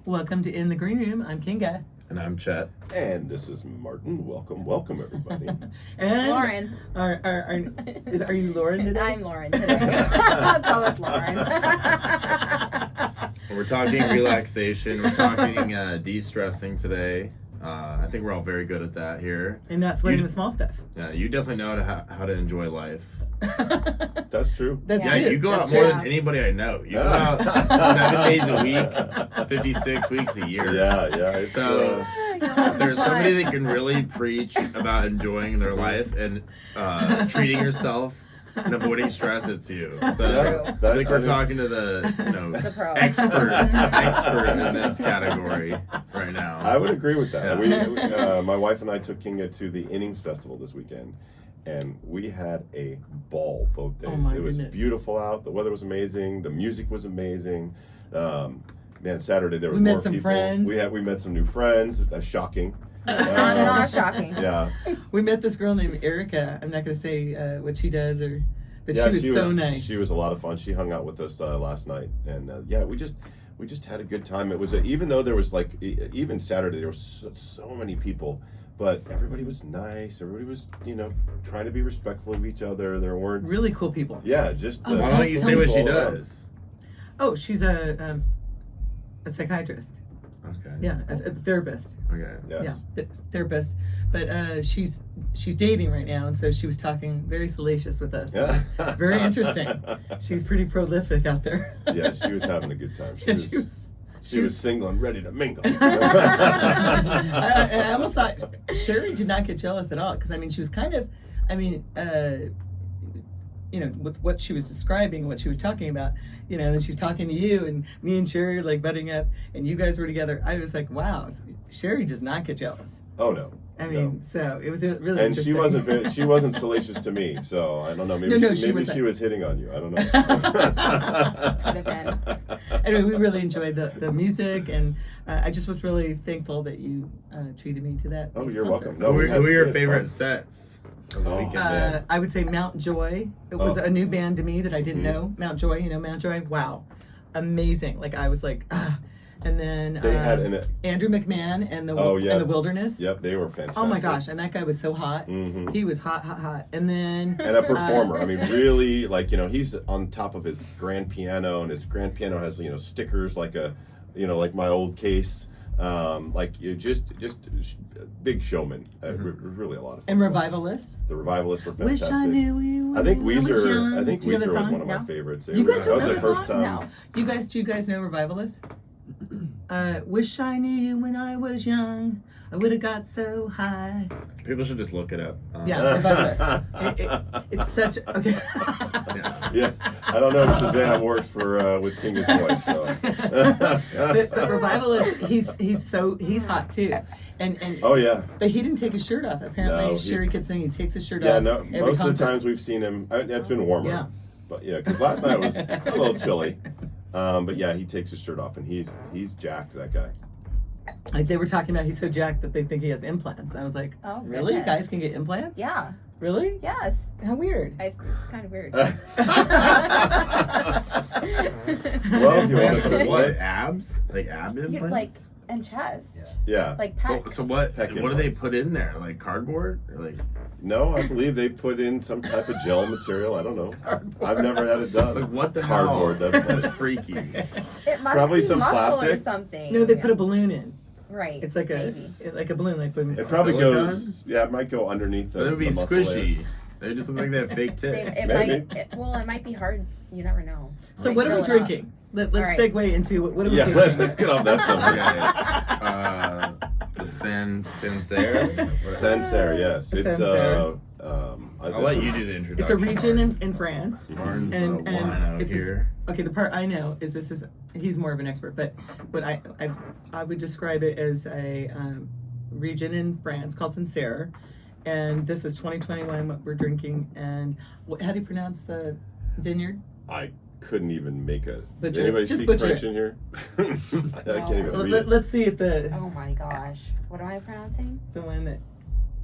Welcome to In the Green Room. I'm Kinga. And I'm Chet. And this is Martin. Welcome everybody. And Lauren. Are you Lauren today? I'm Lauren today. I'll go with Lauren. We're talking relaxation. We're talking de-stressing today. I think we're all very good at that here. And not sweating the small stuff. Yeah, you definitely know how to enjoy life. That's true. That's Yeah, true. you go out That's more true. than anybody I know. You go out 7 days a week, 56 weeks a year. Yeah. It's, So if there's somebody that can really preach about enjoying their life and treating yourself and avoiding stress, it's you. So I think we're talking to the pro. expert in this category right now. I would agree with that. Yeah. My wife and I took Kinga to the Innings Festival this weekend, and we had a ball both days. Oh my It was goodness. beautiful out. The weather was amazing. The music was amazing. Man, Saturday there was We met more some people. friends. We met some new friends. That's shocking. Not shocking. Yeah. We met this girl named Erica. I'm not going to say what she does, but Yeah, she was so nice. She was a lot of fun. She hung out with us last night, and we just had a good time. It was even though there was even Saturday there was so many people, but everybody was nice. Everybody was trying to be respectful of each other. There weren't Really cool people. just. Oh, Why don't you say what she people around. does? Oh, she's a psychiatrist. Okay. Yeah, a therapist. Okay. Yes. Yeah, therapist. But she's dating right now, and so she was talking very salacious with us. It was very interesting. She's pretty prolific out there. Yeah, she was having a good time. She was single and ready to mingle. I almost thought Sherry did not get jealous at all, because she was kind of, with what she was describing, what she was talking about, and she's talking to you, and me and Sherry like butting up, and you guys were together. I was like, wow, Sherry does not get jealous. Oh no. So it was really And interesting. she wasn't salacious to me, so I don't know. Maybe No, she wasn't. was hitting on you. I don't know. Could have been. Anyway, we really enjoyed the music, and I just was really thankful that you treated me to that. Oh, these you're concerts. welcome. Who are your Fun. favorite sets of the Oh. weekend? Yeah. I would say Mount Joy. It was Oh. a new band to me that I didn't Mhm. know. Mount Joy, Mount Joy. Wow, amazing! Like I was like, ah. And then They had Andrew McMahon and the yeah. The Wilderness. Yep, they were fantastic. Oh my gosh, and that guy was so hot. Mm-hmm. He was hot. And then And a performer. Really, he's on top of his grand piano, and his grand piano has stickers like my old case. Just big showman. Really a lot of fun. and Revivalist. The Revivalists were Wish fantastic. I knew you. I think when was Weezer. young. I think Do you know Weezer that was song? one of my No. favorites. You guys that was don't the know that first song? time. No. Do you guys know Revivalist? Wish I knew you when I was young. I would have got so high. People should just look it up. Yeah, Revivalist. It's such okay. Yeah, I don't know if Shazam works for with Kinga's voice. So. but Revivalist, he's hot too, and Oh yeah. but he didn't take his shirt off. Apparently, No, Sherry kept saying he takes his shirt Yeah, off. no. every Most of concert. the times we've seen him, it's been warmer. Yeah. But yeah, because last night was a little chilly. But yeah, he takes his shirt off, and he's jacked. That guy. Like they were talking about, he's so jacked that they think he has implants. I was like, Oh, really? goodness. Guys can get implants? Yeah. Really? Yes. How weird. It's kind of weird. Well, if you want to, What, abs? Like ab You- implants? like and chest. yeah. Like Oh, pecs. so what Peck do they implants. put in there? Like cardboard? Or like No, I believe they put in some type of gel material. I don't know. I've never had it done. Like what the Cardboard, hell? that's This is freaky. It must Probably be some muscle or plastic. something. No, they put a balloon in. Right. It's like Maybe. a balloon, like when It probably Silicone? goes. Yeah, it might go underneath the. That would be the muscle layer. squishy. They just look like they have fake tits. It Maybe. might be hard. You never know. So Might what are we fill it up. drinking? Let's All right. segue into what are we Yeah, drinking? let's get off that subject. The Sancerre? Sancerre, yes. The It's Sancerre. I'll let you do the introduction. It's a region in France. Martin's And the wine out it's here. okay. The part I know is he's more of an expert, but what I would describe it as a region in France called Sancerre, and this is 2021 what we're drinking. And how do you pronounce the vineyard? I couldn't even make a. Butcher it. Anybody Just speak butcher French it. in here? I can't even read it. Let's see if the Oh my gosh. What am I pronouncing? one that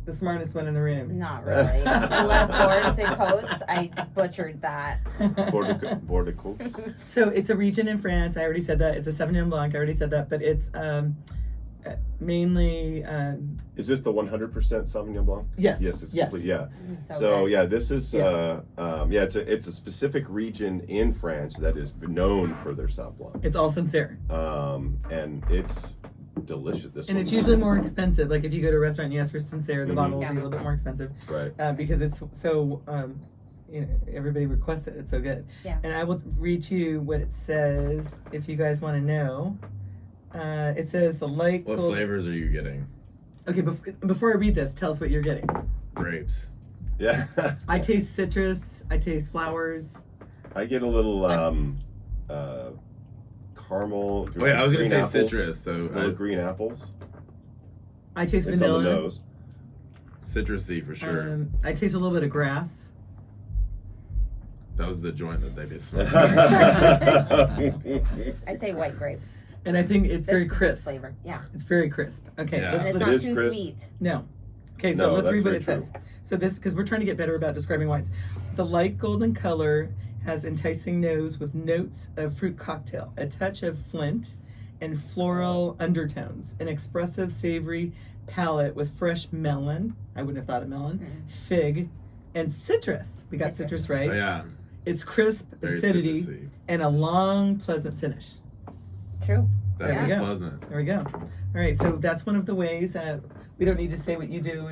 the smartest one in the room. Not really. Labors and coats. I butchered that. Border Cooks. So it's a region in France. I already said that. It's a Sauvignon Blanc. I already said that. But it's mainly. Is this the 100% Sauvignon Blanc? Yes. Yes, it's yes. complete. Yeah. This is so So good. yeah, this is Yes. it's a specific region in France that is known for their Sauv Blanc, It's all sincere. and it's delicious. This And one. it's usually more expensive. Like if you go to a restaurant and you ask for sincere, the Mhm. bottle will Yeah. be a little bit more expensive right. because it's so. Everybody requests it. It's so good. Yeah. And I will read you what it says if you guys want to know. It says the light What gold. flavors are you getting? Okay, before I read this, tell us what you're getting. Grapes. Yeah. I taste citrus. I taste flowers. I get a little caramel. Wait, I was gonna green say apples, citrus. So Little green apples. I taste It's on the vanilla. nose. citrusy for sure. I taste a little bit of grass. That was the joint that they just smoked. I say white grapes. And I think it's very That's the crisp. flavor. Yeah. It's very crisp. Okay. Yeah. And it's It not is too crisp. sweet. No. Okay, so No, let's that's read what very it says. So this, because we're trying to get better about describing wines. The light golden color has enticing nose with notes of fruit cocktail, a touch of flint, and floral undertones. An expressive, savory palate with fresh melon. I wouldn't have thought of melon. Fig, and citrus. We got citrus, right? Oh yeah, It's crisp, very acidity, citrusy. and a long, pleasant finish. True. There That'd we be go. pleasant. There we go. All right, so that's one of the ways. We don't need to say what you do,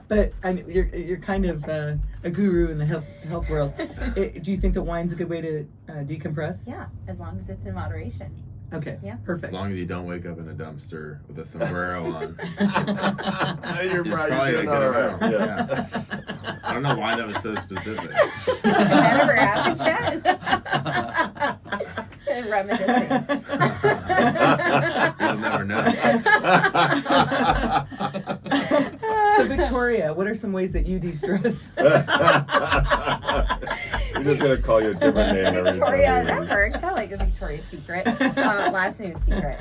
but you're kind of a guru in the health world. Do you think that wine's a good way to decompress? Yeah, as long as it's in moderation. Okay. Yeah. As Perfect. long as you don't wake up in a dumpster with a sombrero on. You're It's right. probably You're a doing good all right. amount. Yeah. I don't know why that was so specific. That ever happened, Chad? Reminiscing. You'll never know. So Victoria, what are some ways that you de-stress? We're just gonna call you a different name. every Victoria, time that we- works. I like a Victoria's Secret. Last name is Secret.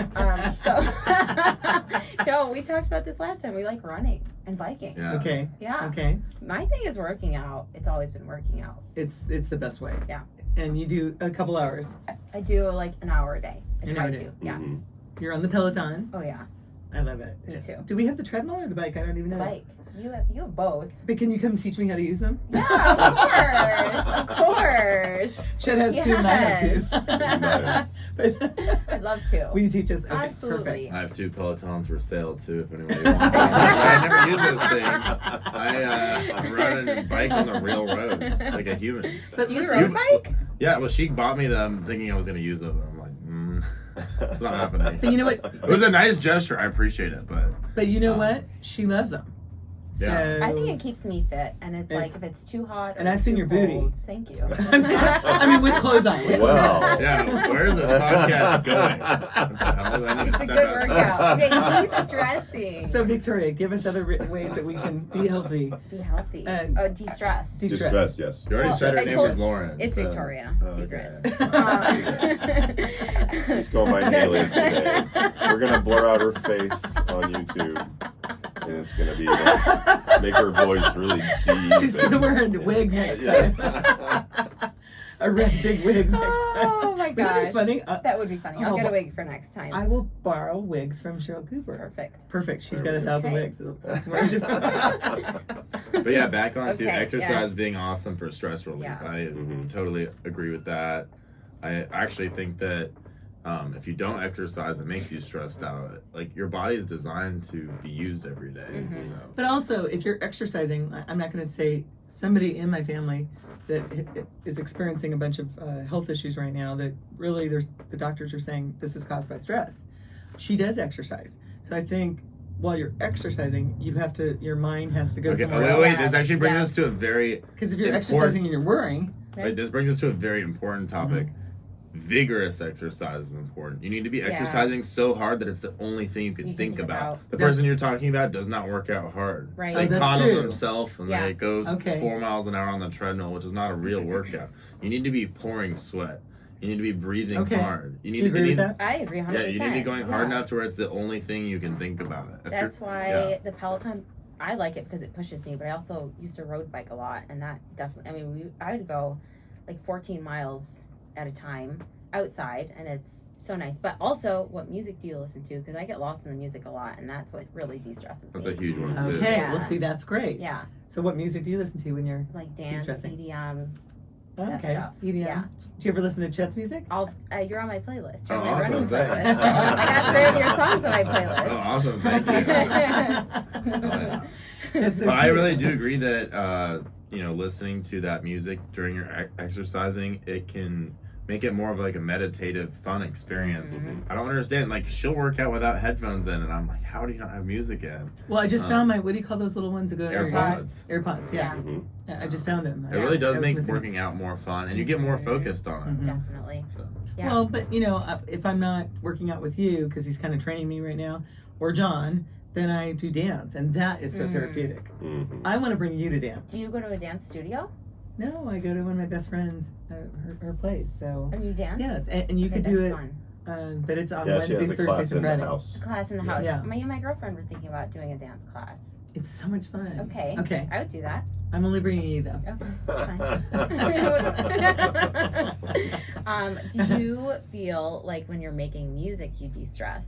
No, we talked about this last time. We like running and biking. Yeah. Okay. Yeah. Okay. My thing is working out. It's always been working out. It's the best way. Yeah. And you do a couple hours. I do like an hour a day. I An try hour a to. day. Yeah. Mhm. You're on the Peloton. Oh yeah. I love it. Me too. Do we have the treadmill or the bike? I don't even know. Bike. You have both. But can you come teach me how to use them? Yeah, of course. Chet has two and I have two. Nice. But I'd love to. will you teach us? Okay, Absolutely. perfect. I have 2 Pelotons for sale too, if anybody wants them. I never use those things. I run and bike on the real roads like a human. But Do you listen, road bike? Yeah, well, she bought me them thinking I was going to use them. I'm like, it's not happening. but you know what? It was a nice gesture. I appreciate it, but But you know what? She loves them. So Yeah. I think it keeps me fit, and it's And- like if it's too hot. Or and I've it's seen too your booty. cold, Thank you. I mean, with clothes on. with clothes on. Wow. yeah, where's this podcast going? What the hell do I need to It's a step good outside? workout. Okay, de-stressing. So Victoria, give us other ways that we can be healthy. Be healthy. And- De-stress. De-stress. Distress, yes. You already Well, said her I name told- was Lauren. It's so- Victoria. Oh, Secret. okay. She's going by an alias today. We're gonna blur out her face on YouTube, and it's gonna be make her voice really deep. She's gonna wear a wig next time. A red big wig next time. Oh my Wouldn't that be gosh. funny? That would be funny. I'll Oh, get a but- wig for next time. I will borrow wigs from Cheryl Cooper. Perfect. Perfect. She's got 1,000 Okay. wigs. But yeah, back on to Okay, exercise yes. being awesome for stress relief. Yeah. I Mhm. totally agree with that. I actually think that if you don't exercise, it makes you stressed out. Like your body is designed to be used every day. Mhm. So. But also, if you're exercising, I'm not going to say somebody in my family that is experiencing a bunch of health issues right now that really the doctors are saying this is caused by stress. She does exercise. So I think while you're exercising, your mind has to go Okay, somewhere wait, else. this actually brings Yes. us to a very Because if you're important- exercising and you're worrying, Right, this brings us to a very important topic. Vigorous exercise is important. You need to be Yeah. exercising so hard that it's the only thing you can You can think think about. about. The That's- person you're talking about does not work out hard. Right. They Oh, that's coddle true. themselves and Yeah. they go Okay. 4 miles an hour on the treadmill, which is not a real workout. You need to be pouring sweat. You need to be breathing Okay. hard. You need Do you to agree with need- that? I agree 100%. Yeah, you need to be going hard Yeah. enough to where it's the only thing you can think about. If That's you're- why yeah. the Peloton, I like it because it pushes me, but I also used to road bike a lot, and that definitely, I mean, I would go like 14 miles at a time outside, and it's so nice. But also, what music do you listen to? Because I get lost in the music a lot, and that's what really de-stresses That's me. a huge one too. Okay, Yeah. well, see, that's great. Yeah, So, what music do you listen to when you're like dance, De-stressing. EDM, that okay? stuff. EDM. Yeah. Do you ever listen to Chet's music? You're on my playlist. You're Oh, on my awesome. running Thanks. playlist. I got 3 of your songs on my playlist. Oh, awesome. Thank you. That's so But I cute. really do agree that listening to that music during your exercising, it can make it more of like a meditative, fun experience. Mhm. I don't understand. Like she'll work out without headphones in, and I'm like, how do you not have music in? Well, I just found my, what do you call those little ones that go in your AirPods. ears? AirPods, yeah. Mhm. I just found them. It really does I was make missing working out more fun, and you get more focused on it. Mhm. Definitely. So Yeah. Well, but if I'm not working out with you, because he's kind of training me right now, or John, then I do dance, and that is so Mm. therapeutic. Mhm. I want to bring you to dance. Do you go to a dance studio? No, I go to one of my best friends, her place. So Or you dance? yes, and you Okay, could do that's it, fun. but it's on Yeah, she has Wednesdays, a class Thursdays, and in the Fridays. house. A class in the Yeah. house. Yeah. Me and my girlfriend were thinking about doing a dance class. It's so much fun. Okay. Okay. I would do that. I'm only bringing you though. Okay. Do you feel like when you're making music you de-stress?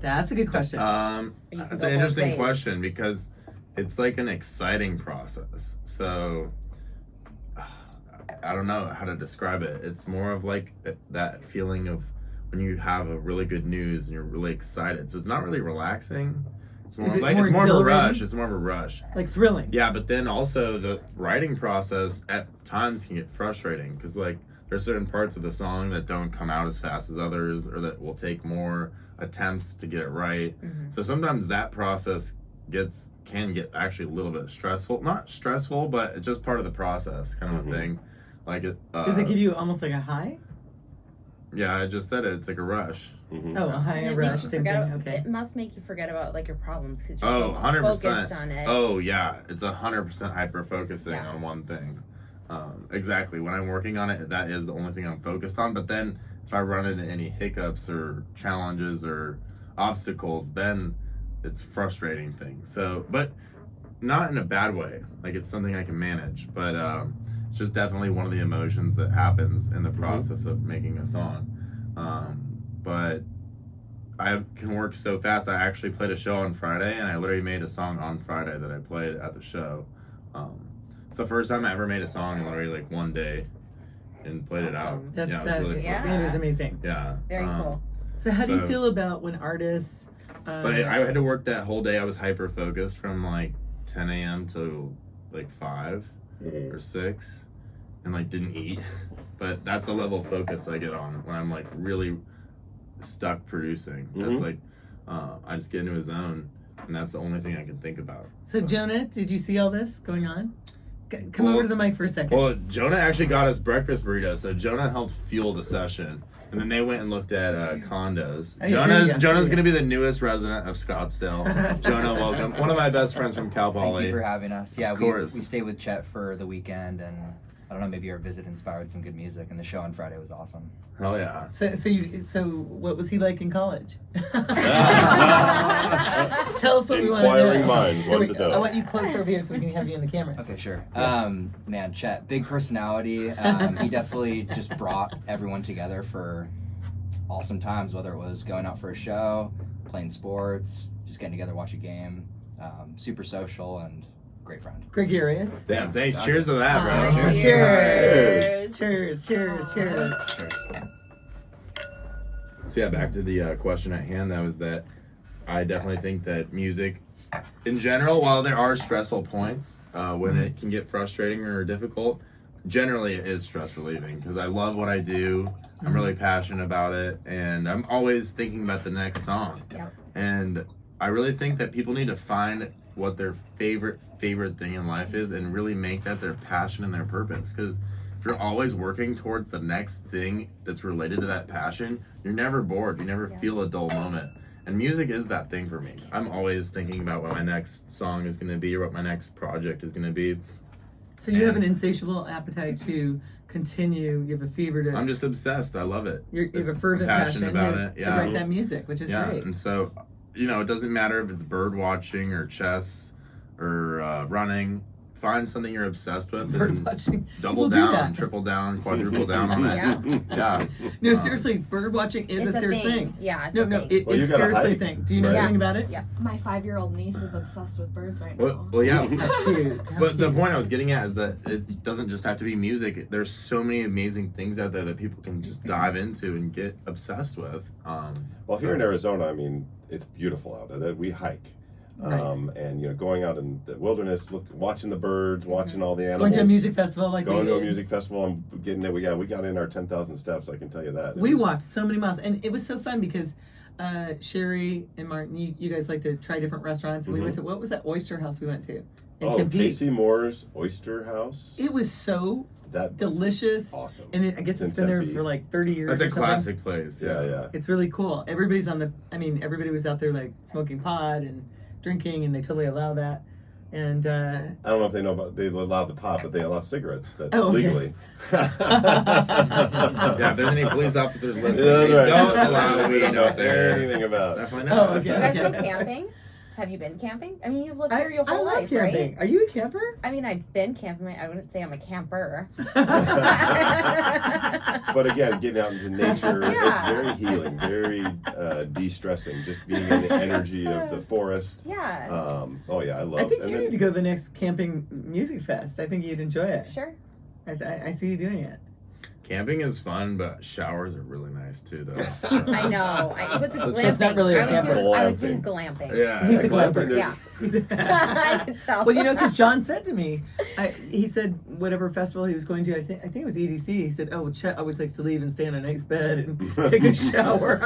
That's a good question. Or you can that's go an both interesting ways? question because it's like an exciting process. So I don't know how to describe it. It's more of like that feeling of when you have a really good news and you're really excited. So it's not really relaxing. It's more Is of it like more it's more of a exhilarating? rush. It's more of a rush. Like thrilling. Yeah, but then also the writing process at times can get frustrating because like there's certain parts of the song that don't come out as fast as others, or that will take more attempts to get it right. Mhm. So sometimes that process can get actually a little bit stressful. Not stressful, but it's just part of the process, kind of Mhm. a thing. Like it. Does it give you almost like a high? Yeah, I just said it. It's like a rush. Mhm. Oh, a high, And a it rush, makes you same forget. thing. Okay. It must make you forget about like your problems because you're Oh, 100%. focused on it. Oh yeah, it's 100% hyper focusing Yeah. on one thing. Exactly. When I'm working on it, that is the only thing I'm focused on. But then if I run into any hiccups or challenges or obstacles, then it's a frustrating thing. So, but not in a bad way. Like it's something I can manage. But it's just definitely one of the emotions that happens in the process of making a song. But I can work so fast. I actually played a show on Friday, and I literally made a song on Friday that I played at the show. It's the first time I ever made a song in literally like one day and played it out. Awesome. That's yeah, it was that. really fun. Yeah. That is amazing. Yeah. Very cool. So, how do you So- feel about when artists? But I had to work that whole day. I was hyper focused from like 10 a.m. to like 5 Mhm. or 6 and like didn't eat. But that's the level of focus I get on when I'm like really stuck producing. That's Mhm. like, I just get into a zone, and that's the only thing I can think about. So, Jonah, did you see all this going on? Come Well- over to the mic for a second. Well, Jonah actually got us breakfast burritos, so Jonah helped fuel the session, and then they went and looked at condos. I hear ya. Jonah's going to be the newest resident of Scottsdale. Jonah, welcome. One of my best friends from Cal Thank Poly. you for having us. Yeah, Of we course. stayed with Chet for the weekend, and I don't know, maybe our visit inspired some good music, and the show on Friday was awesome. Hell yeah. So what was he like in college? Tell us what we want to Inquiring know. minds Here want we- to know. I want you closer over here so we can have you in the camera. Okay, sure. Yeah. Man, Chet, big personality. He definitely just brought everyone together for awesome times, whether it was going out for a show, playing sports, just getting together, watch a game. Super social and great friend. Gregarious. Damn, thanks. Cheers to that, bro. Ah, Cheers. Cheers. So yeah, back to the question at hand. That was that I definitely think that music, in general, while there are stressful points when it can get frustrating or difficult, generally it is stress relieving because I love what I do. I'm really passionate about it, and I'm always thinking about the next song. Yep. And I really think that people need to find what their favorite thing in life is and really make that their passion and their purpose. Because if you're always working towards the next thing that's related to that passion, you're never bored. You never Yeah. feel a dull moment. And music is that thing for me. I'm always thinking about what my next song is going to be or what my next project is going to be. So you have an And insatiable appetite to continue. You have a fever to. I'm just obsessed. I love it. You have a fervent passionate passion about it. to Yeah. write that music, which is Yeah, great. and so, it doesn't matter if it's bird watching or chess or running. Find something you're obsessed with Bird and watching. double We'll do down, that. triple down, quadruple down on it. Yeah. Yeah. No, Um, seriously, bird watching is It's a serious thing. Yeah. It's No, a no, thing. it Well, you is gotta seriously a hike, thing. Do you know right? something about it? Yeah. My 5-year-old niece is obsessed with birds right now. Well, yeah. How cute. How But the cute. point I was getting at is that it doesn't just have to be music. There's so many amazing things out there that people can just dive into and get obsessed with. Well, here in Arizona, I mean, it's beautiful out there. We hike. Right. And going out in the wilderness, watching the birds, watching all the animals. Going to a music festival like Going we to a did. music festival and getting it. We got in our 10,000 steps. I can tell you that. It We was- walked so many miles, and it was so fun because Sherry and Martin, you guys like to try different restaurants, and we Mhm. went to, what was that oyster house we went to in Oh, Tempe? Casey Moore's Oyster House. It was so That was delicious, awesome. and I guess In it's been there Tempe. for like 30 years. That's a or something. classic place. Yeah. It's really cool. Everybody's everybody was out there like smoking pot and drinking, and they totally allow that. And I don't know if they know about they allow the pot, but they allow cigarettes Oh, okay. legally. Yeah, if there's any police officers listening, That's they right. don't allow They weed don't know out there. anything about. Definitely Oh, not. okay. Do you guys go Okay. camping? Have you been camping? I mean, you've lived I here your whole love life, camping. right? Are you a camper? I mean, I've been camping. I wouldn't say I'm a camper. But again, getting out into nature, Yeah. it's very healing, very de-stressing. Just being in the energy of the forest. Yeah, Oh yeah, I love. I think and you then- need to go to the next camping music fest. I think you'd enjoy it. sure. I see you doing it. Camping is fun, but showers are really nice too, though. I know. What's a So glamping? it's not really a I would do camper. glamping. Yeah. He's a glamping, glamper. there's- Yeah. I I can tell. Well, because John said to me, he said whatever festival he was going to, I think it was EDC. He said, "Oh, Chet always likes to leave and stay on a nice bed and take a shower.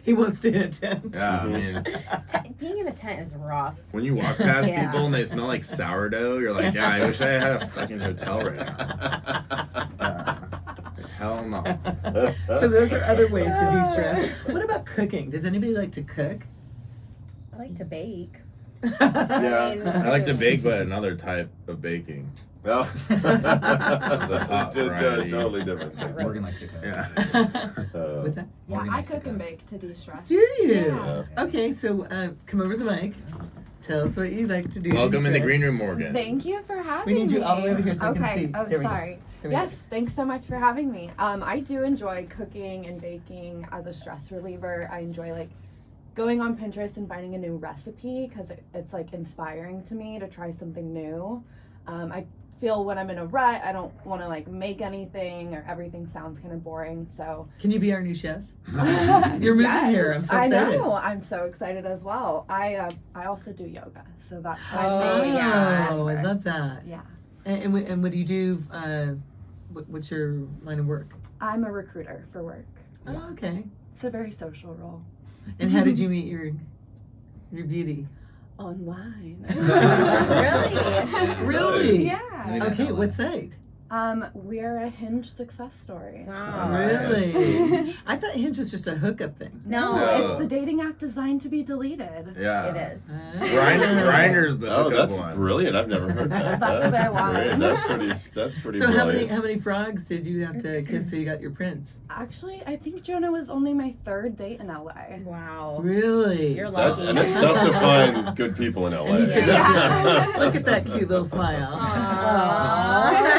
He won't stay in a tent." Yeah, I mean, Being in a tent is rough. when you walk past Yeah. people and they smell like sourdough, you're like, yeah, I wish I had a fucking hotel right now. Hell no. So those are other ways to de-stress. What about cooking? Does anybody like to cook? I like to bake. Yeah. I like to bake, but another type of baking. No. hot variety. Totally different thing. Morgan likes to cook. Yeah. What's that? Yeah, Morgan I likes to cook and bake to de-stress. Do you? Yeah. Okay, so come over to the mic. Tell us what you like to do. to Welcome in the de-stress. green room, Morgan. Thank you for having me. We need you all the way over here so we okay. can see. Oh, There we go. sorry. There we go. Yes, thanks so much for having me. I do enjoy cooking and baking as a stress reliever. I enjoy going on Pinterest and finding a new recipe because it's inspiring to me to try something new. I feel when I'm in a rut, I don't want to make anything or everything sounds kind of boring. So Can you be our new chef? You're moving Yes, here. I'm so I excited. know. I'm so excited as well. I also do yoga, so that's my Oh, main. yeah. Oh, I love that. Yeah, And what do you do? What's your line of work? I'm a recruiter for work. Oh, okay. It's a very social role. And how did you meet your beauty? Online. Really? Really? Yeah. Okay, what site? We're a Hinge success story. Wow. Really? I thought Hinge was just a hookup thing. No, No. It's the dating app designed to be deleted. Yeah. it is. Grinder's the Oh, hookup that's one. brilliant! I've never heard that. That's what I want. great. That's pretty. So brilliant. how many frogs did you have to kiss till you got your prince? Actually, I think Jonah was only my third date in LA. Wow. Really? You're That's, lucky. and it's tough to find good people in LA. And he said, Yeah. "Look at that cute little smile." Aw.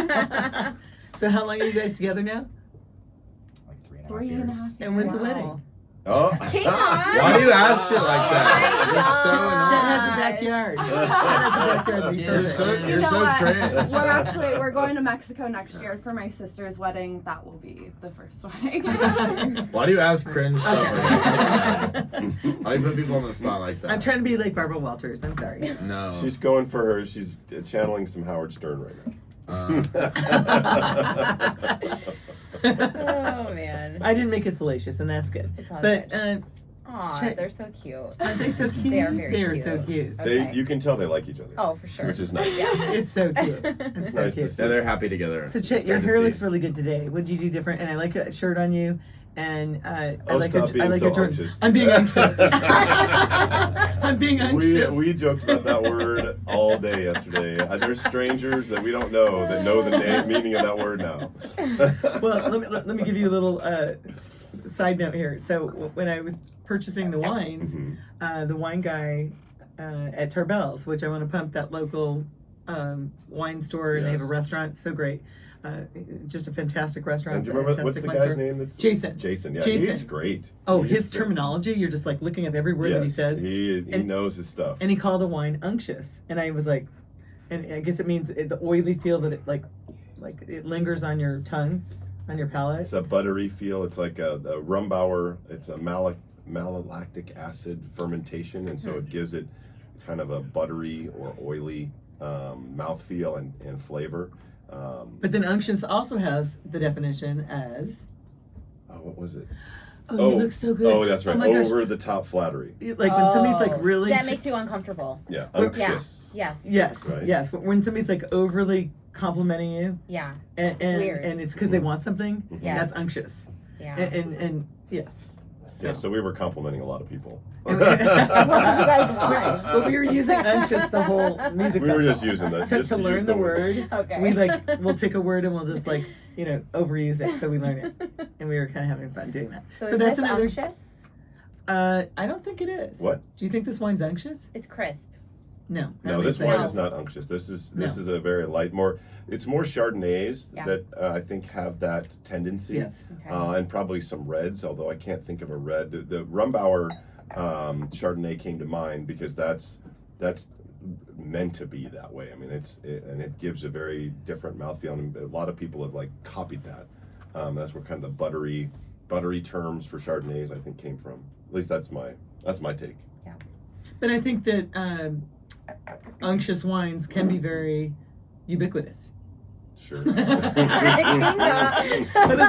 So how long are you guys together now? Like 3.5 3.5 years. years. And when's the Wow. wedding? Oh, Hang on. Why do you ask shit like that? Chet has a God. backyard. Chet has a backyard. It'd be Dude, perfect. so- You You're know so what? cringe. We're going to Mexico next year for my sister's wedding. That will be the first wedding. Why do you ask cringe stuff like that? Why do you put people on the spot like that? I'm trying to be like Barbara Walters. I'm sorry. No. she's going for her. She's channeling some Howard Stern right now. Oh man. I didn't make it salacious, and that's good. It's all But good. Aw, Chet. they're so cute. Aren't they so cute? They are very They are cute. so cute. Okay. You can tell they like each other. Oh, for sure. Which is nice. Yeah. It's so cute. It's so nice to cute. see. Yeah, they're happy together. So Chet, It's your great to hair see. looks really good today. What did you do different? And I like that shirt on you. And I like stop being so Jordan. anxious. I'm being anxious. I'm being anxious. We joked about that word all day yesterday. There's strangers that we don't know that know the meaning of that word now. Well, let me give you a little side note here. So when I was purchasing the wines, Mhm. the wine guy at Tarbell's, which I want to pump that local wine store, and they have a Yes. restaurant. So great. Just a fantastic restaurant. And do you remember what's fantastic the wine guy's store. name? That's Jason. Jason. Yeah, Jason. he's great. Oh, He's his great. terminology, you're just like looking up every word that he Yes, says. He And- knows his stuff. And he called the wine unctuous. And I was like, and I guess it means the oily feel that it like it lingers on your tongue, on your palate. It's a buttery feel. It's like a Rumbauer. It's a malolactic acid fermentation, and so it gives it kind of a buttery or oily mouthfeel and flavor. But then unctuous also has the definition as, What was it? oh, you look so good. Oh, that's right. Oh my gosh. Over the top flattery. Like when somebody's like Oh, really. That makes you uncomfortable. Yeah, Well, unctuous. Yes. Yes, Right. yes. When somebody's like overly complimenting you, Yeah. and weird. and it's because they want something, Yes. that's unctuous. Yeah. And yes. Yeah, so we were complimenting a lot of people. And- What did you guys want? But we were using unctuous the whole music We were just festival. using that to just to learn use the the word. word. Okay. We we'll take a word and we'll just overuse it so we learn it, and we were kind of having fun doing that. So, So is that's this another. unctuous? I don't think it is. What? Do you think this wine's unctuous? It's crisp. No. I No, don't this think wine so. is not unctuous. This is No. a very light, more. It's more Chardonnays Yeah. that I think have that tendency. Yes. Okay. And probably some reds, although I can't think of a red. The Rumbauer Chardonnay came to mind because that's meant to be that way. I mean, it gives a very different mouthfeel, and a lot of people have copied that. That's where kind of the buttery terms for Chardonnays I think came from. At least that's my take. But I think that unctuous wines can be very ubiquitous. Sure. But this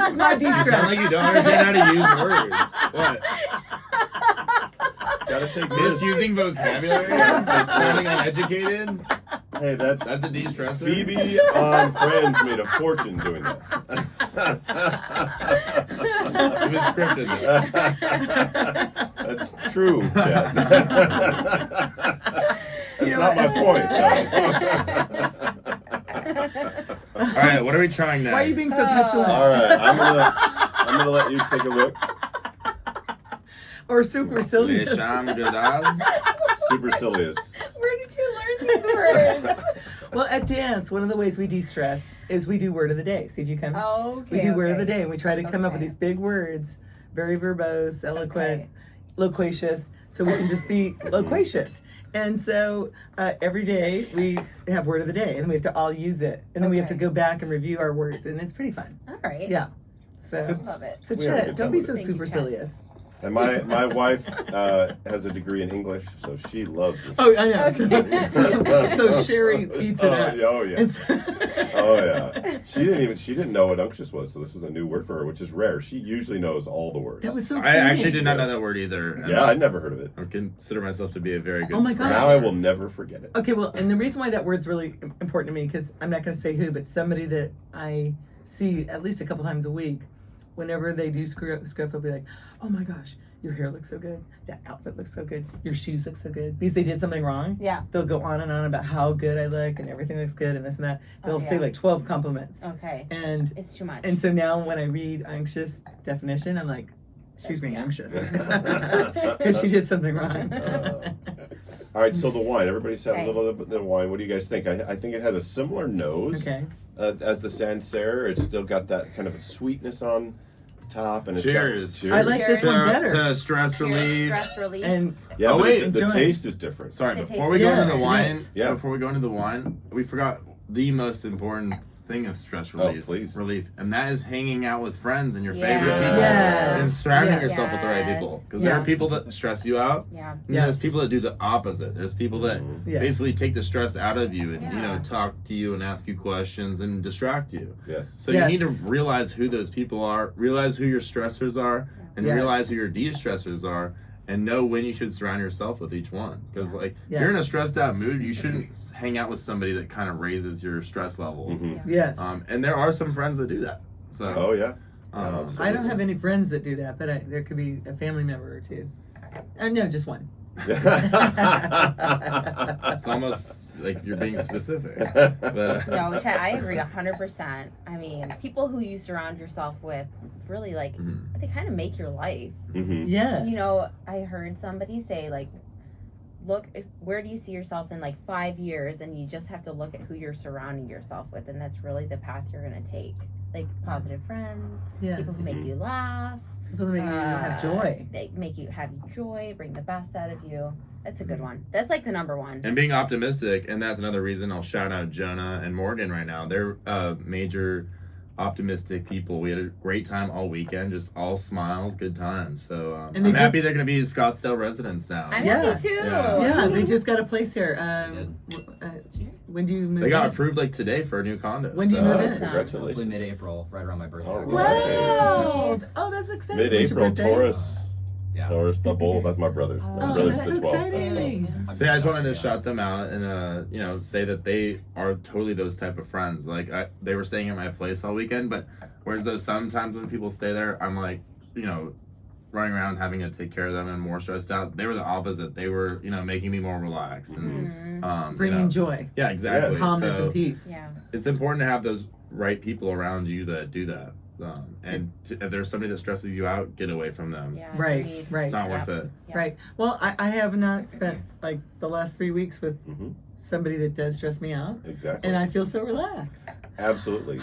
is not You de-stress. sound like you don't understand how to use words. What? Gotta take this. Misusing vocabulary? Like sounding uneducated? Hey, that's That's a de-stressor? Phoebe on Friends made a fortune doing that. It was scripted. That's true, Chad. That's not my point. All right, what are we trying next? Why are you being so petulant? All right, I'm gonna let you take a look. Or supercilious? Les Chambres Supercilious. Where did you learn these words? Well, at dance, one of the ways we de-stress is we do word of the day. See if you come. Okay. We do word of the okay. day, and we try to come up with Okay. these big words, very verbose, eloquent, Okay. loquacious, so we can just be loquacious. And so every day we have word of the day, and we have to all use it, and then we have to Okay. go back and review our words, and it's pretty fun. All right. Yeah. So, Love it. so We have a Chet, good don't time be with so it. Thank you, Chet. supercilious. And my wife has a degree in English, so she loves this. Oh, I know. Okay. So Sherry eats it up. Oh yeah. And so- Oh yeah. She didn't know what unctuous was, so this was a new word for her, which is rare. She usually knows all the words. That was so I exciting. actually did not know that word either. and Yeah, I'd never heard of it. I consider myself to be a very good Oh my speaker. gosh. Now I will never forget it. Okay, well, and the reason why that word's really important to me, because I'm not going to say who, but somebody that I see at least a couple times a week, whenever they do screw up, they'll be like, oh my gosh, your hair looks so good. That outfit looks so good. Your shoes look so good. Because they did something wrong. Yeah. They'll go on and on about how good I look and everything looks good and this and that. They'll Oh, say yeah. like 12 compliments. Okay. And It's too much. so now when I read anxious definition, I'm like, she's being Yeah. anxious. Because she did something wrong. All right, so the wine. Everybody's had Okay. a little bit of the wine. What do you guys think? I think it has a similar nose Okay. as the Sancerre. It's still got that kind of a sweetness on top, and it's Cheers. Got, I like this one better. To stress Cheers, relief. stress relief. And Yeah, Oh, but wait, the enjoy. taste is different. Sorry, It before tastes we go into Yes, the it wine, is. Yeah. before we go into the wine, we forgot the most important thing of stress Oh, relief, please. and that is hanging out with friends and your Yes. favorite people, Yes. and surrounding Yes. yourself with the right people. Because there are Yes. people that stress you out, yeah. and Yes. there's people that do the opposite. There's people that Mhm. Yes. basically take the stress out of you and Yeah. talk to you and ask you questions and distract you. Yes. So Yes. you need to realize who those people are, realize who your stressors are, and Yes. realize who your de-stressors are, and know when you should surround yourself with each one. Because like if you're in a stressed out mood, you shouldn't hang out with somebody that kind of raises your stress levels. Yes. And there are some friends that do that. So Oh yeah. I don't have any friends that do that, but there could be a family member or two. No, just one. it's almost like you're being specific. But, No, Chad, I agree 100%. I mean, people who you surround yourself with really like they kind of make your life. Yes. You know, I heard somebody say like, look, where do you see yourself in like 5 years? And you just have to look at who you're surrounding yourself with, and that's really the path you're going to take. Like positive friends, people who make you laugh, people who make you have joy. They make you have joy, bring the best out of you. That's a good one. That's like the number one. And being optimistic, and that's another reason I'll shout out Jonah and Morgan right now. They're major optimistic people. We had a great time all weekend, just all smiles, good times. So And I'm happy they're going to be Scottsdale residents now. I'm happy too. Yeah, they just got a place here. When do you move They got in? approved like today for a new condo. When do you move in? Congratulations. Hopefully mid-April, right around my birthday. All right. Wow! Oh, that's exciting. When's your Mid-April, birthday? Taurus. Yeah. Taurus, the bull. That's my brother's. My Oh, brother's that's the 12th. exciting. So yeah, I just wanted to shout them out and say that they are totally those type of friends. Like they were staying at my place all weekend, but whereas though sometimes when people stay there, I'm like, running around having to take care of them and more stressed out. They were the opposite. They were, making me more relaxed and Bringing joy, Yeah, exactly. calmness, So and peace. Yeah. it's important to have those right people around you that do that. If there's somebody that stresses you out, get away from them. Yeah. Right, agreed. right. It's not worth it. Yeah. Right. Well, I have not spent like the last 3 weeks with somebody that does stress me out, Exactly. and I feel so relaxed. Absolutely.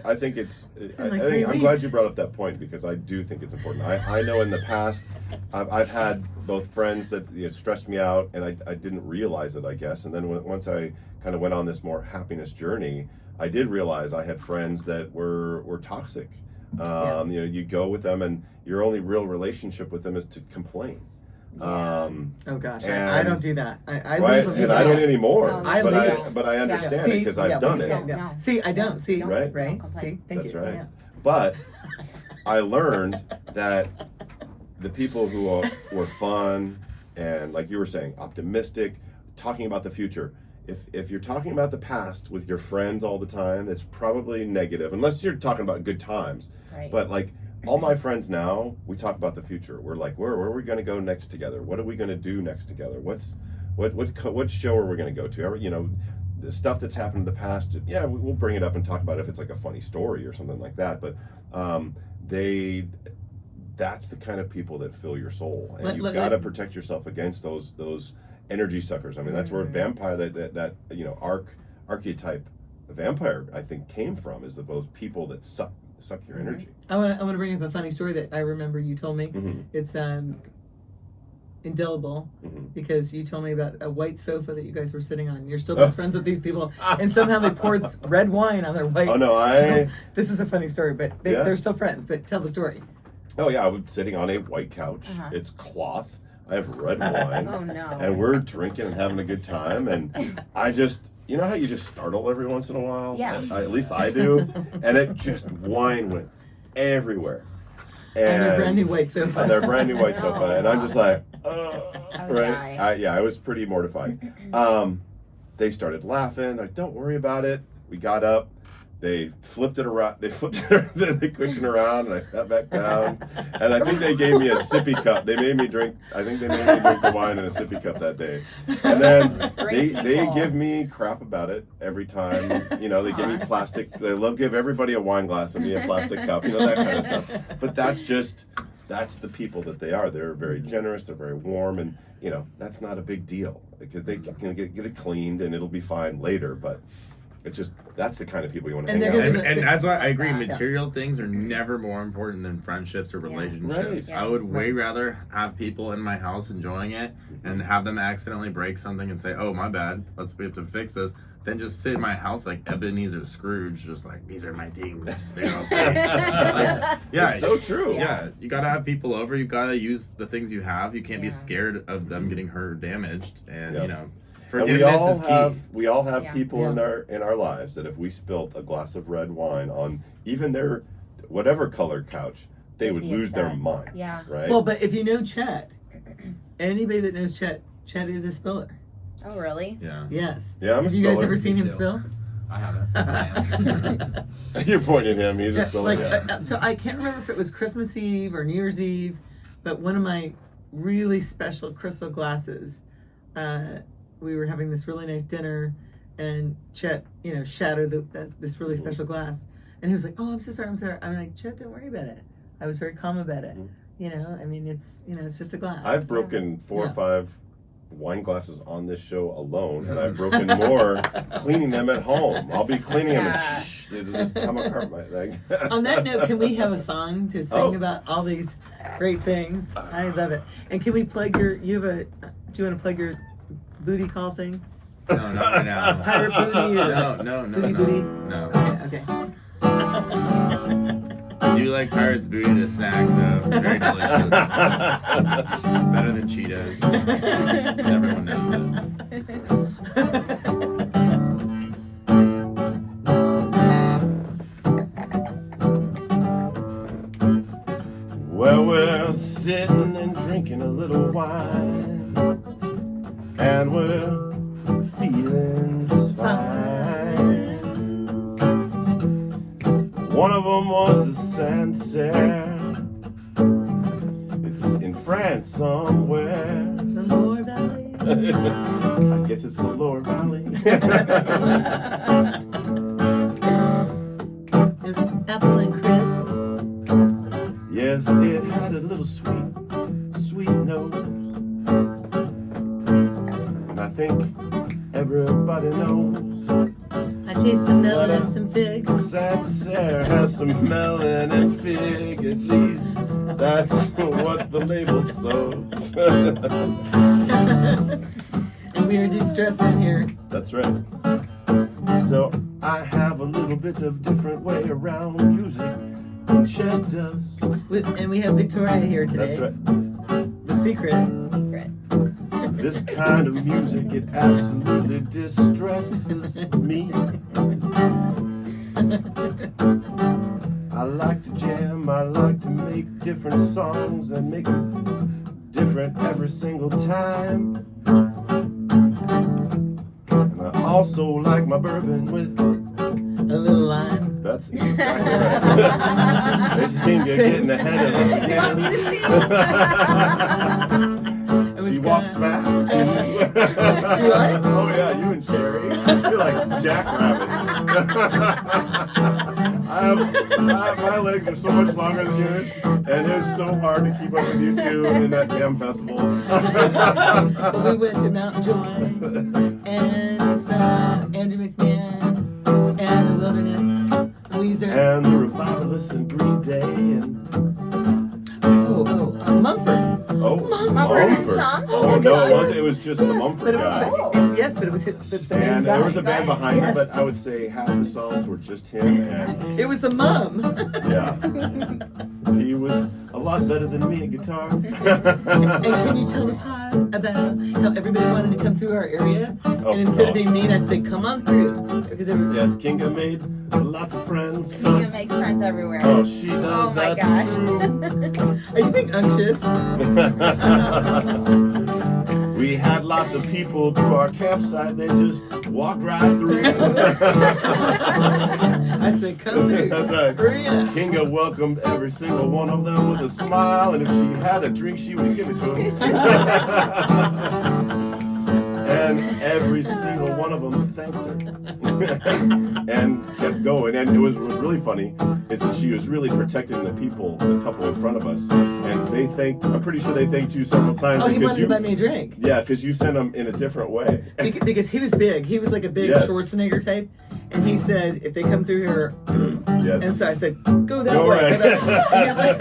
I think it's. been like I 3 think I'm glad weeks. you brought up that point because I do think it's important. I know in the past, I've had both friends that stressed me out, and I didn't realize it, I guess. And then once I kind of went on this more happiness journey, I did realize I had friends that were toxic. You go with them, and your only real relationship with them is to complain. Oh gosh, I and- don't do that. I Right, leave when and people I don't do. anymore. No, I but leave. I understand it because I've done it. No. See, I don't. See, Don't- right? don't complain. See, thank That's you. right. Yeah. But I learned that the people who were fun and, like you were saying, optimistic, talking about the future. If you're talking about the past with your friends all the time, it's probably negative, unless you're talking about good times. Right. But like all my friends now, we talk about the future. We're like, where are we going to go next together? What are we going to do next together? What show are we going to go to? The stuff that's happened in the past. Yeah, we'll bring it up and talk about it if it's like a funny story or something like that. But that's the kind of people that fill your soul, and you've got to protect yourself against those energy suckers. I mean, that's where vampire that archetype vampire I think came from, is those people that suck your energy. I want to bring up a funny story that I remember you told me. Mm-hmm. It's indelible because you told me about a white sofa that you guys were sitting on. You're still best friends with these people, and somehow they poured red wine on their white. Oh no, So, this is a funny story, but they're still friends. But tell the story. Oh yeah, I was sitting on a white couch. It's cloth. I have red wine. Oh no. And we're drinking and having a good time, and I just, how you just startle every once in a while? Yeah. At least I do. And it just, wine went everywhere. And their brand new white sofa. On their brand new white sofa. And I'm just like, die. I was pretty mortified. They started laughing. Like, don't worry about it. We got up. They flipped it around. They flipped the cushion around, and I sat back down. And I think they gave me a sippy cup. They made me drink. I think they made me drink the wine in a sippy cup that day. And then they give me crap about it every time. They give me plastic. They love give everybody a wine glass and me a plastic cup. That kind of stuff. But that's the people that they are. They're very generous. They're very warm, and that's not a big deal because they can get it cleaned and it'll be fine later. But it's just, that's the kind of people you want to hang out with. And that's why I agree. Material things are never more important than friendships or relationships. Right. I would way rather have people in my house enjoying it and have them accidentally break something and say, "Oh, my bad. We have to fix this," than just sit in my house like Ebenezer Scrooge, just like, "These are my things." It's so true. Yeah, you gotta have people over. You gotta use the things you have. You can't be scared of them getting hurt or damaged. And forgiveness is key. We all have people in our lives that if we spilt a glass of red wine on even their whatever colored couch, they would lose their mind. Yeah. Right. Well, but if you know Chet, anybody that knows Chet is a spiller. Oh, really? Yeah. Yes. Yeah, I'm a Have you guys spiller. ever seen Me him too. spill? I haven't. You're pointing at him. He's a Yeah, spiller. like, Yeah. so I can't remember if it was Christmas Eve or New Year's Eve, but one of my really special crystal glasses, we were having this really nice dinner, and Chet, shattered this really special glass, and he was like, "Oh, I'm so sorry, I'm sorry." I'm like, "Chet, don't worry about it." I was very calm about it. I mean, it's just a glass. I've broken 4 or Yeah. 5 wine glasses on this show alone, and I've broken more cleaning them at home. I'll be cleaning them and it'll just come apart. On that note, can we have a song to sing Oh. about all these great things? I love it. And can we plug do you want to plug your booty call thing? No, not right now. Pirate booty or No. booty? No. Okay. I do like Pirate's booty to snack though. Very delicious. Better than Cheetos. Everyone knows Well, we're sitting and drinking a little wine, and we're feeling just fine. One of them was the Sancerre. It's in France somewhere. The Loire Valley. I guess it's the Loire Valley. It was apple and crisp. Yes, it had a little sweet nose. And I think everybody knows I taste some melon and some figs. Sancerre has some melon and fig, at least that's what the label shows. And we are de-stressing here. That's right. So I have a little bit of different way around music than Chet does. And we have Victoria here today. That's right. The secret. Secret. This kind of music, it absolutely distresses me. I like to jam, I like to make different songs and make them different every single time. And I also like my bourbon with A little lime. That's exactly right. There's Kinga getting ahead of us again. She walks fast. Do I? Oh yeah, you and Sherry. You're like jackrabbits. My legs are so much longer than yours, and it's so hard to keep up with you two in that damn festival. Well, we went to Mount Joy and Andrew McMahon and the Wilderness, Weezer. And the Revivalists and Green Day and Mumford. Mumford. Song? Oh no, it was just the Yes, Mumford but it, guy. yes, but it was the band And there was a guy. band behind him, but Yes. I would say half the songs were just him, and It was the mum. yeah, he was a lot better than me at guitar. And can you tell the pod about how everybody wanted to come through our area? Oh, And instead of God. being mean, I'd say, come on through. Because everybody, Yes, Kinga made lots of friends. Kinga makes friends everywhere. Oh, she does. Oh my That's gosh. true. are you being anxious? We had lots of people through our campsite. They just walked right through. I said, come through. That's right. Hurry up. Kinga welcomed every single one of them with a smile, and if she had a drink, she would give it to him. And every single one of them thanked her and kept going. And it was really funny is that she was really protecting the couple in front of us. And I'm pretty sure they thanked you several times. Oh, he because wanted to buy me a drink. yeah, because you sent them in a different way. Because he was big. He was like a big Yes. Schwarzenegger type. And he said, if they come through here, Yes. and so I said, go that Go way. right. Go that way. And he was like,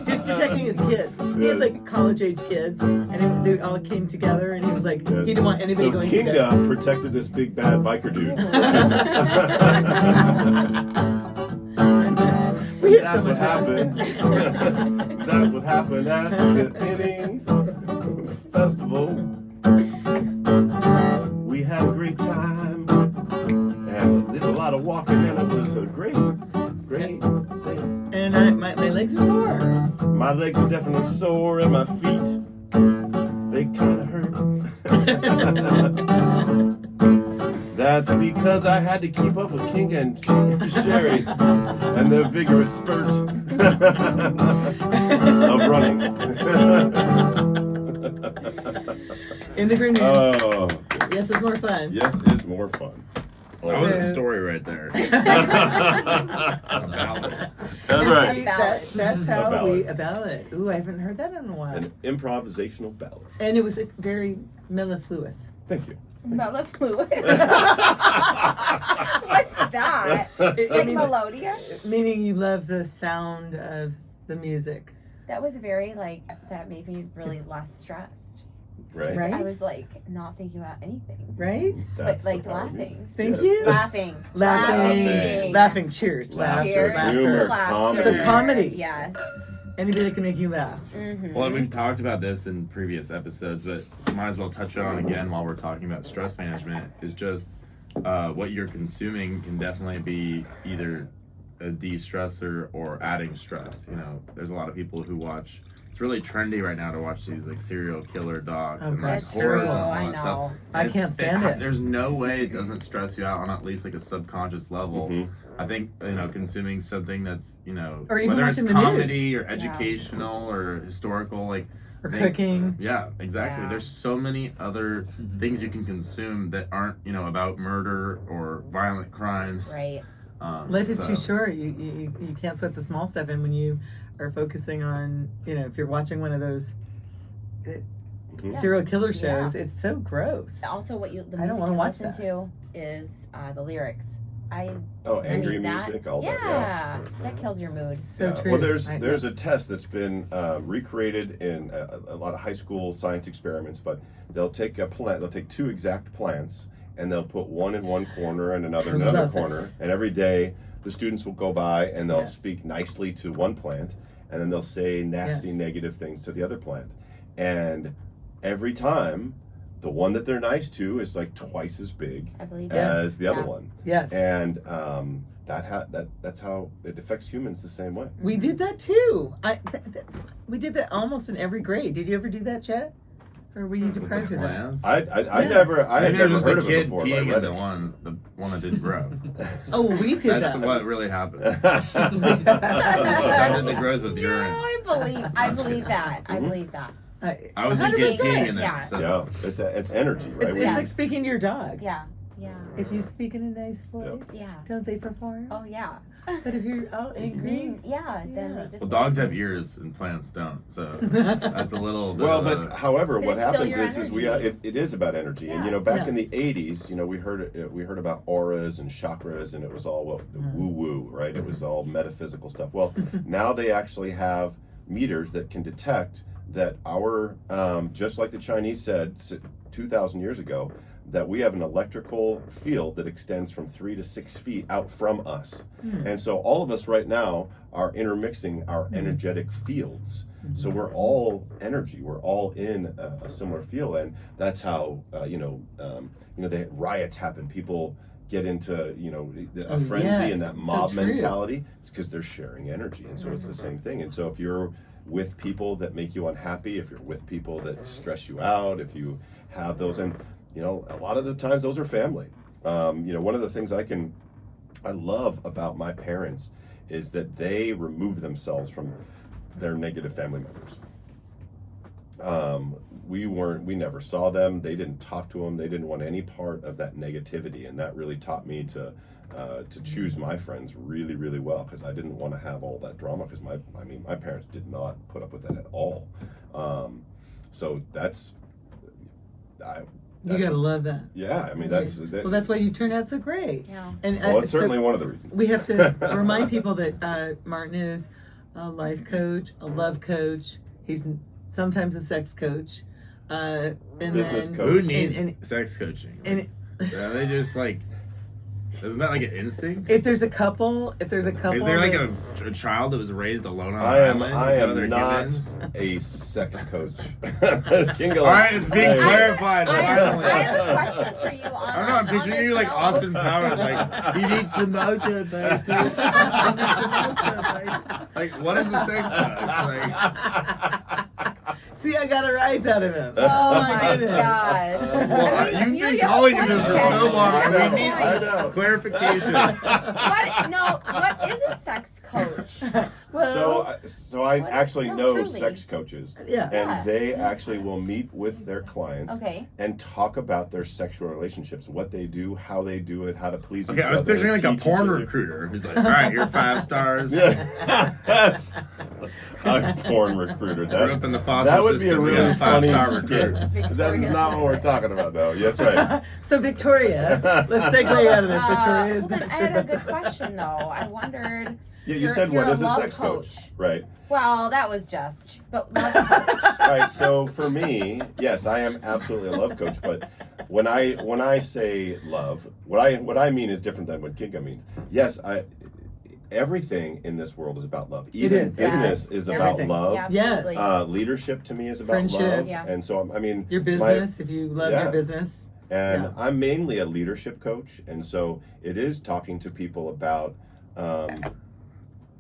he was protecting his kids. He had like college-age kids, and they all came together, and he was like, Yes. he didn't want anybody So going Kinga protected this big bad biker dude. We had That's so what much fun. happened. That's what happened at the Innings Festival. We had a great time and did a lot of walking, and it was a great thing. And my legs are sore. My legs are definitely sore, and my feet That's because I had to keep up with Kinga and Sherry and the vigorous spurt of running. In the green room. Oh, Yes, it's more fun. yes, it's more fun. That was a So- story right there. That's See, right. that's A how ballad. a ballad. Ooh, I haven't heard that in a while. An improvisational ballad. And it was very mellifluous. Thank you. Mellifluous. What's that? It- Like mean- melodious? Meaning you love the sound of the music, That was very that made me really less stressed. Right? right? I was not thinking about anything. Right? That's But the power of laughing. music. Thank Yes. you. Laughing. Laughing. Cheers. Laughter, Cheers Laughter. to humor, laughter. comedy. The comedy. Yes. Anybody that can make you laugh. Mm-hmm. Well, and we've talked about this in previous episodes, but might as well touch on again while we're talking about stress management. Is just what you're consuming can definitely be either a de-stressor or adding stress. You know, there's a lot of people who watch. It's really trendy right now to watch these like serial killer docs Oh, and like that's horrors true. and all I that know. stuff. I It's- can't stand it. There's no way it doesn't stress you out on at least like a subconscious level. Mhm. I think consuming something that's Or even whether it's watching the comedy news. or educational or historical, like Or think- cooking. Yeah, exactly. Yeah. There's so many other things you can consume that aren't about murder or violent crimes. Right. Life is so- too short. You can't sweat the small stuff. And when you are focusing on, if you're watching one of those serial killer shows, it's so gross. Also, the I don't music wanna you watch listen to is the lyrics. Oh, angry that, music, all that. Yeah. that kills your mood. So Yeah. true. Well, there's I- a test that's been recreated in a lot of high school science experiments, but they'll take a plant, they'll take two exact plants, and they'll put one in one corner and another in I another love corner. this. And every day, the students will go by and they'll Yes. speak nicely to one plant, and then they'll say nasty, Yes. negative things to the other plant. And every time, the one that they're nice to is like twice as big I believe as the other Yeah. one. Yes. And that's how it affects humans the same way. We did that too. We did that almost in every grade. Did you ever do that, Chet? Or were you deprived of that? Plants. I Yes. never I I had think there's never just heard a of it kid before. But I peeing in read the it. one that didn't grow. Oh, we did That's that. what really happened. Mhm. Started the growth with No, urine. I believe that. I Mhm. believe that. I was the kid 100%. peeing in there. Yeah. So. Yeah, it's energy, right? It's We- like speaking to your dog. Yeah. Yeah. If you speak in a nice voice, Yeah. don't they perform? Oh yeah. But if you're all angry, Yeah. Then Yeah. they just. Well, dogs have ears and plants don't, so that's a little bit. well, of but a- however, But what it's still happens your is we energy. it is about energy, and Yeah. back Yeah. in the '80s, we heard about auras and chakras, and it was all woo woo, right? It was all metaphysical stuff. Well, now they actually have meters that can detect that our just like the Chinese said 2,000 years ago, that we have an electrical field that extends from 3 to 6 feet out from us. And so all of us right now are intermixing our energetic fields. So we're all energy. We're all in a similar field, and that's how the riots happen. People get into a Oh, frenzy yes, and that so mob true. mentality. It's because they're sharing energy, and so it's the same thing. And so if you're with people that make you unhappy, if you're with people that stress you out, if you have those, and a lot of the times those are family. One of the things I love about my parents is that they remove themselves from their negative family members. We never saw them. They didn't talk to them. They didn't want any part of that negativity, and that really taught me to choose my friends really, really well, because I didn't want to have all that drama. Because my parents did not put up with that at all. So that's. you gotta love that. Yeah, I mean that's. Well, that's why you turned out so great. Yeah. And Well, it's so certainly one of the reasons. we have to remind people that Martin is a life coach, a love coach. He's sometimes a sex coach, and Business then, coach. who needs and- sex coaching? and Are they just like? Isn't that like an instinct? if there's a couple, Is there like that's- a child that was raised alone on I an am island? I with am other not humans? a sex coach. All right, it's being clarified. I Finally. have a question for you on. I don't know. I'm picturing on you this like note. Austin Powers, like he needs some mojo, baby. He needs some mojo, baby. Like, what is a sex coach? Like, See, I got a rise out of him. Oh my goodness. gosh. Well, I mean, you've been you have calling a him this for point. so long, and I we need know. some clarification. What is a sex coach? Well, So I What? actually No, know truly. sex coaches, yeah. and Yeah. they actually will meet with their clients Okay. and talk about their sexual relationships, what they do, how they do it, how to please Okay, each I was other, picturing like a teach each porn other. recruiter who's like, all right, you're 5 stars. Yeah. A porn recruiter. Grew up in the foster That would be a system. We really got funny 5-star skit. recruits. That is not what we're talking about, though. Yeah, that's right. So Victoria, let's segue out of this. Victoria is Hold on, not I sure. had a good question though. I wondered. Yeah, you You're- said you're what a is a love sex coach. Right. Well, that was just, but love coach. Right. So for me, yes, I am absolutely a love coach. But when I say love, what I mean is different than what Kinga means. Yes, everything in this world is about love. Even is, business yes. is about Everything. love. Yeah, Yes. absolutely. Leadership to me is about Friendship. love. Yeah. And so I mean, Your business, if you love Yeah. your business. and Yeah. I'm mainly a leadership coach, and so it is talking to people about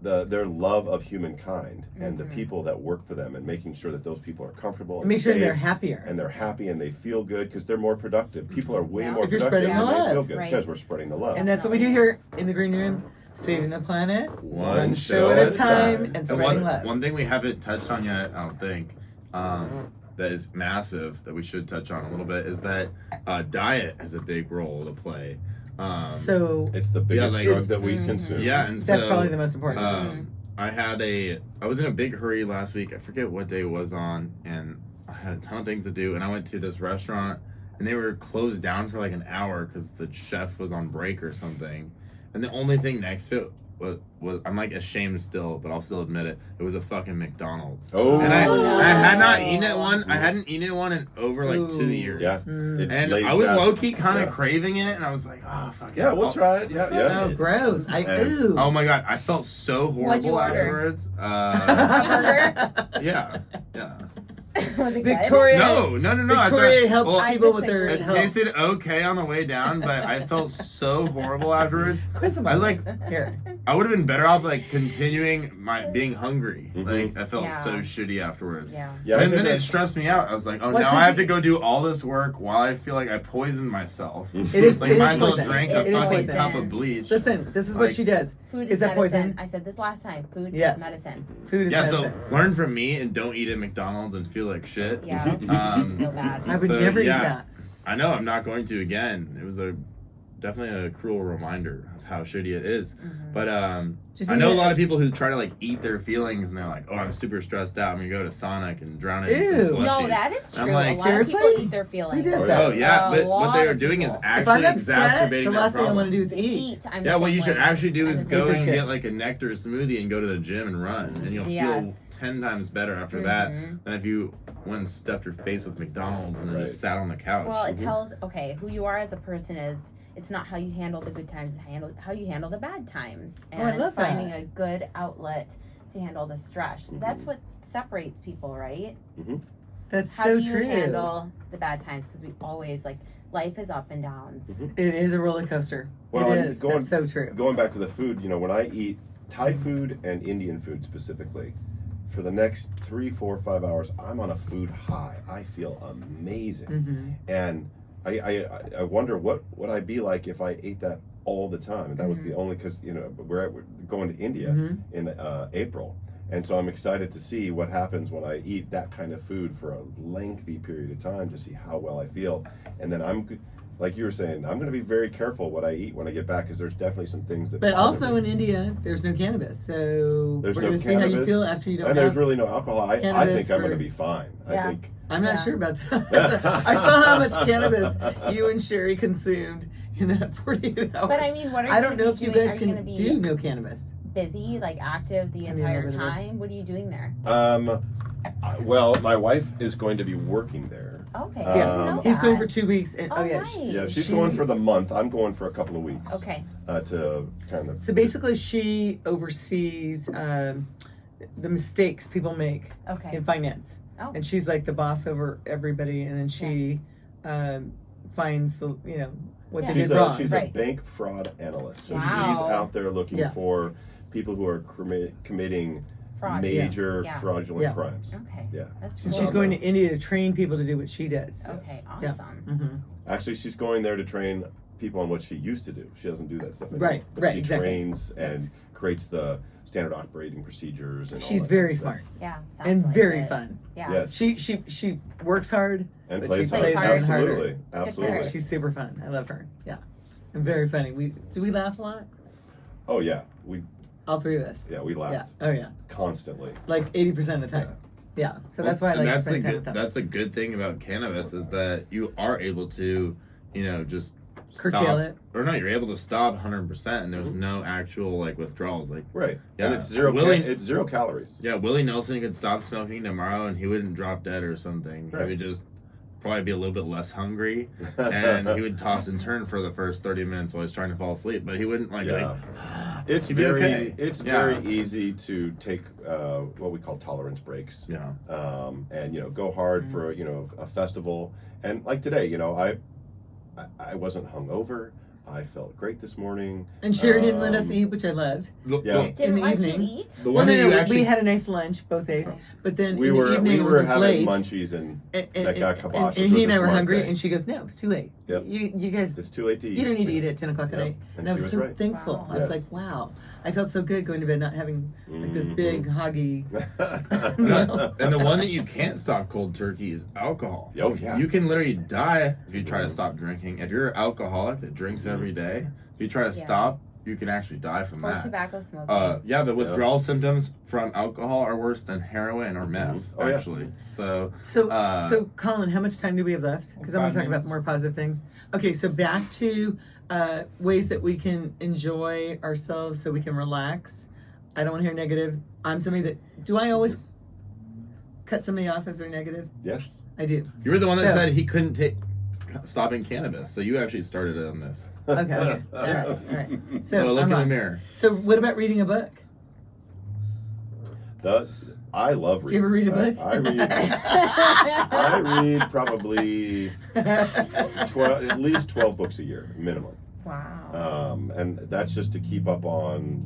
their love of humankind and the Mhm. people that work for them, and making sure that those people are comfortable and Make sure safe, they're happier. and they're happy and they feel good because they're more productive. People are way Yeah. more If you're productive spreading when the they love. feel good Right. because we're spreading the love. And that's what we do here in the Green Room, saving the planet One show at a time and And spreading love. one thing we haven't touched on yet, I don't think, that is massive that we should touch on a little bit is that diet has a big role to play. So It's the biggest like- drug that we Mhm. consume. Yeah, and that's so probably the most important. I was in a big hurry last week. I forget what day it was on, and I had a ton of things to do. And I went to this restaurant, and they were closed down for like an hour because the chef was on break or something. And the only thing next to it was I'm like ashamed still, but I'll still admit it. It was a fucking McDonald's. Oh, And I no. had not eaten it one. I hadn't eaten it one in over like 2 Ooh. years. Yeah. Mm. It And laid I was that- low key kind of yeah. craving it, and I was like, oh fuck. Yeah, it. we'll I'll- try it. Yeah, yeah. Oh, gross. And- Oh my god, I felt so What'd you horrible order? afterwards. burger? Yeah. Was it good? Victoria, No. Victoria helps well, people with their disagree. it health. tasted okay on the way down, but I felt so horrible afterwards. Quiz them I on like- this. Here. I would have been better off like continuing my being hungry. Mhm. Like I felt Yeah. so shitty afterwards. Yeah. Yeah, I And think then it that- stressed me out. I was like, oh, Why now couldn't I have you- to go do all this work while I feel like I poisoned myself. It is, Like, it might is as well poison. drink It a is fucking poison. cup of bleach. Listen, this is what Like- she does. Food Is is, that medicine. poison? I said this last time. Food Yes. is medicine. Food is Yeah, medicine. so learn from me and don't eat at McDonald's and feel like shit. Yeah. Um, Feel bad. I would so, never yeah. eat that. I know I'm not going to again. It was definitely a cruel reminder of how shitty it is. Mhm. But Just I know eat a it. lot of people who try to like eat their feelings and they're like, "Oh, I'm super stressed out. I'm gonna go to Sonic and drown it in some Ew. slushies." No, that is I'm true. like, a lot seriously? of people eat their feelings. Who does that? Oh yeah, A but what lot they are of doing is people. If I'm actually upset, exacerbating the that last thing I problem. want to do is Just eat. I'm Yeah, the what same you should way. actually do I'm is the go same just and way. get- get like a nectar smoothie and go to the gym and run, and you'll Yes. feel 10 times better after that Mhm. than if you went and stuffed your face with McDonald's and then Right. just sat on the couch. Well, it tells who you are as a person is. It's not how you handle the good times, it's how you handle the bad times, Oh, I and love finding that. a good outlet to handle the stress. Mhm. That's what separates people, right? That's How so do you true. handle the bad times? Because we always life is up and downs. Mhm. It is a roller coaster. Well, it and is. going- That's so true. Going back to the food, when I eat Thai food and Indian food specifically, for the next 3, 4, 5 hours, I'm on a food high. I feel amazing, Hmm. and I wonder what would I be like if I ate that all the time. And that was the only because we're going to India Hmm. in April, and so I'm excited to see what happens when I eat that kind of food for a lengthy period of time to see how well I feel, and then like you were saying, I'm going to be very careful what I eat when I get back because there's definitely some things that. But bother also me. in India, there's no cannabis, so There's we're no going to see how you cannabis, feel after you don't and there's have. really no alcohol. I cannabis think I'm for- going to be fine. Yeah. I think. I'm not Yeah. sure about that. I saw how much cannabis you and Sherry consumed in that 48 hours. But I mean, what are you I don't gonna know be if you doing? guys Are you gonna can be do no cannabis. busy, active the I mean, entire over the rest- time? What are you doing there? Well, my wife is going to be working there. Okay. Yeah. I didn't know He's going that. for 2 weeks, and Oh, yeah. nice. Yeah, she's She- going for the month. I'm going for a couple of weeks. Okay. To kind of. So basically, she oversees the mistakes people make Okay. in finance, Oh. and she's like the boss over everybody, and then she finds the what Yeah. they did wrong. She's Right. a bank fraud analyst. So Wow. she's out there looking Yeah. for people who are committing Fraud. major Yeah. fraudulent Yeah. crimes. Okay. Yeah. That's And cool. she's going to India to train people to do what she does. Okay, Yeah. awesome. Mm-hmm. Actually, she's going there to train people on what she used to do. She doesn't do that stuff anymore. Right, But right, she exactly. trains and Yes. creates the standard operating procedures and all She's that very kind of stuff. smart Yeah. Sounds and like very it. fun. Yeah. Yes. She works hard. And But plays she hard. plays hard. Absolutely. for Absolutely. her. She's super fun. I love her. Yeah, and very funny. Do we laugh a lot? Oh yeah. All three of us. We Yeah. laughed Oh yeah. constantly. Like 80% of the time. Yeah. So that's why I And like to that's the spend time good, with them. that's the good thing about cannabis is that you are able to, just Curtail stop, it. or no, you're able to stop 100%, and there's no actual like withdrawals. Like, Right. Yeah. And it's zero. Willie- It's 0 calories. yeah, Willie Nelson could stop smoking tomorrow, and he wouldn't drop dead or something. Right. He would just probably be a little bit less hungry, and he would toss and turn for the first 30 minutes while he's trying to fall asleep. But he wouldn't like. Yeah. It's He'd be very okay. it's Yeah. very easy to take what we call tolerance breaks. Yeah. And go hard Mm-hmm. for a festival. And like today, I wasn't hungover. I felt great this morning. And Sherry didn't let us Um, eat, which I loved. Yeah. In Didn't the let evening. you eat? The Well, one no, that you no, actually we had a nice lunch both days, but then We in the were evening we it were was having late. munchies and And that got kibosh, and which he was and a I were smart hungry, thing. and she goes, "No, it's too late. Yep. You guys, it's too late to eat. you don't need to eat at 10 o'clock at Yep. night." And I she was was so right. thankful. Wow. I was Yes. like, "Wow!" I felt so good going to bed, not having like this Mhm. big hoggy. And the one that you can't stop cold turkey is alcohol. Oh, yeah. You can literally die if you try to stop drinking. If you're an alcoholic that drinks every day, if you try to Yeah. stop, you can actually die from Or that. tobacco smoking. Yeah, the withdrawal symptoms from alcohol are worse than heroin or meth, Oh, yeah. actually. So, So Colin, how much time do we have left? Because I want to 5 talk about minutes. more positive things. Okay, so back to ways that we can enjoy ourselves, so we can relax. I don't want to hear negative. I'm somebody that do I always cut somebody off if they're negative? Yes. I do. you were the one that So- said he couldn't take stopping cannabis. So you actually started on this. Okay. All right. So So look I'm in the on. mirror. So what about reading a book? I love reading. Do you ever read a book? I read probably at least 12 books a year minimum. Wow. And that's just to keep up on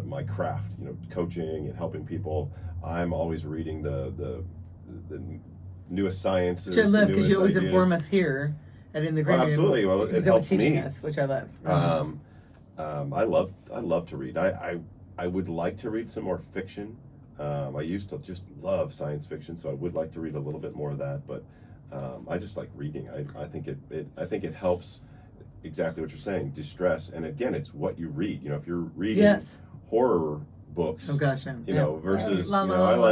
my craft, coaching and helping people. I'm always reading the newest sciences. Which I love the because you newest always ideas. inform us here at In the Green Well, Room. absolutely. Well, it He's always helps teaching me. us, which I love. I love to read. I would like to read some more fiction. I used to just love science fiction, so I would like to read a little bit more of that. But I just like reading. I think it helps. Exactly what you're saying. Distress, and again, it's what you read. If you're reading Yes. horror books, Oh gosh, no. versus La, la, I la.